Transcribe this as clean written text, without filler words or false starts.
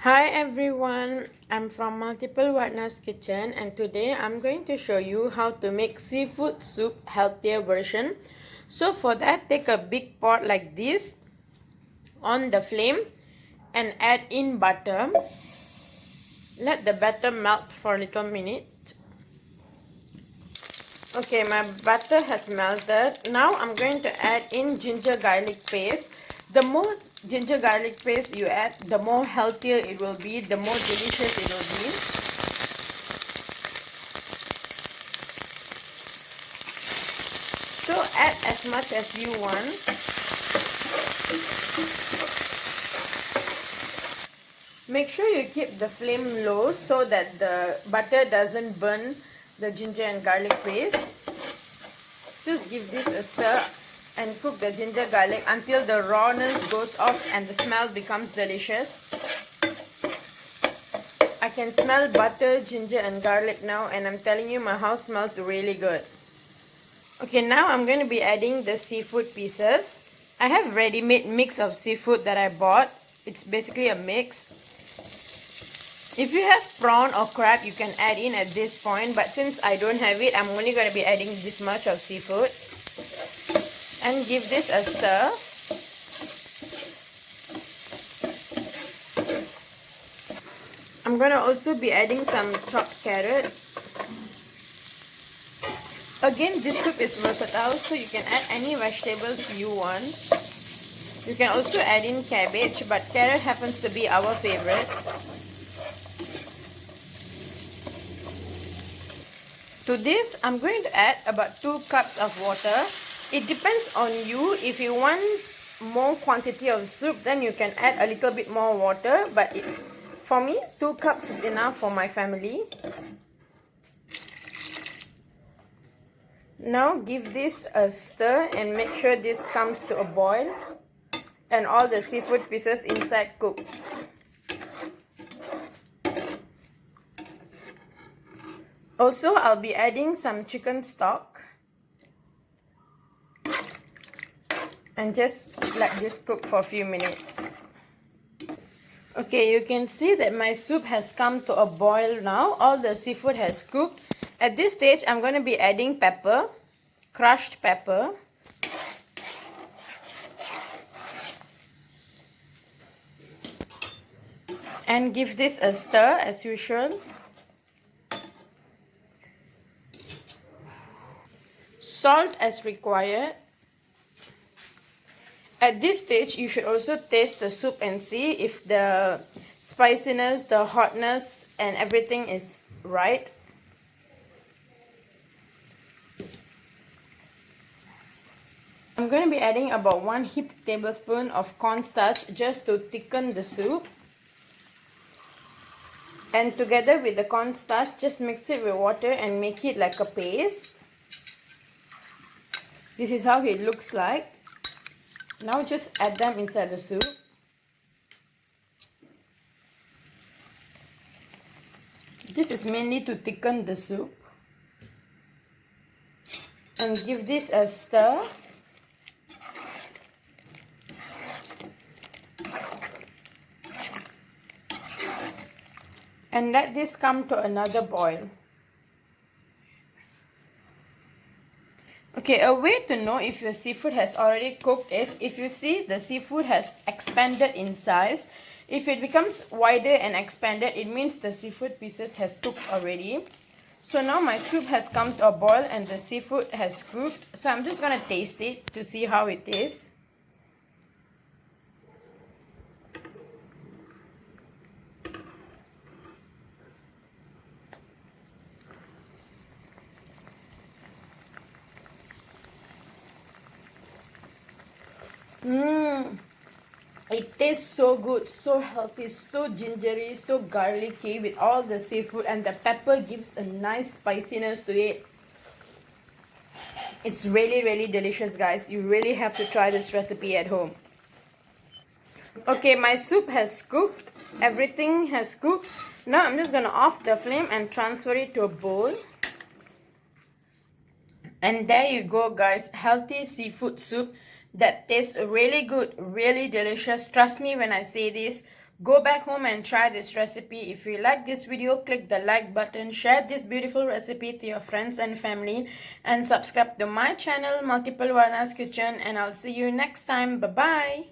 Hi everyone, I'm from Multiplewarnas kitchen and today I'm going to show you how to make seafood soup healthier version. So for that, take a big pot like this on the flame and add in butter. Let the butter melt for a little minute. Okay, my butter has melted. Now I'm going to add in ginger garlic paste. The more ginger garlic paste you add, the more healthier it will be, the more delicious it will be. So add as much as you want. Make sure you keep the flame low so that the butter doesn't burn the ginger and garlic paste. Just give this a stir and cook the ginger garlic until the rawness goes off and the smell becomes delicious. I can smell butter, ginger and garlic now, and I'm telling you my house smells really good. Okay, now I'm going to be adding the seafood pieces. I have ready-made mix of seafood that I bought. It's basically a mix. If you have prawn or crab, you can add in at this point, but since I don't have it, I'm only going to be adding this much of seafood. And give this a stir. I'm going to also be adding some chopped carrot. Again, this soup is versatile, so you can add any vegetables you want. You can also add in cabbage, but carrot happens to be our favorite. To this, I'm going to add about 2 cups of water. It depends on you. If you want more quantity of soup, then you can add a little bit more water. But for me, 2 cups is enough for my family. Now give this a stir and make sure this comes to a boil and all the seafood pieces inside cooks. Also, I'll be adding some chicken stock and just let this cook for a few minutes. Okay, you can see that my soup has come to a boil now. All the seafood has cooked. At this stage, I'm going to be adding pepper, crushed pepper. And give this a stir as usual. Salt as required. At this stage, you should also taste the soup and see if the spiciness, the hotness and everything is right. I'm going to be adding about 1 heaped tablespoon of cornstarch just to thicken the soup. And together with the cornstarch, just mix it with water and make it like a paste. This is how it looks like. Now just add them inside the soup. This is mainly to thicken the soup. And give this a stir. And let this come to another boil. Okay, a way to know if your seafood has already cooked is if you see the seafood has expanded in size. If it becomes wider and expanded, it means the seafood pieces has cooked already. So now my soup has come to a boil and the seafood has cooked. So I'm just going to taste it to see how it is. It tastes so good, so healthy, so gingery, so garlicky with all the seafood, and the pepper gives a nice spiciness to it. It's really delicious, guys. You really have to try this recipe at home. Okay, my soup has cooked. Everything has cooked. Now I'm just going to off the flame and transfer it to a bowl. And there you go, guys. Healthy seafood soup that tastes really good, really delicious. Trust me when I say this. Go back home and try this recipe. If you like this video, click the like button, share this beautiful recipe to your friends and family, and subscribe to my channel, Multiplewarnas Kitchen, and I'll see you next time. Bye-bye.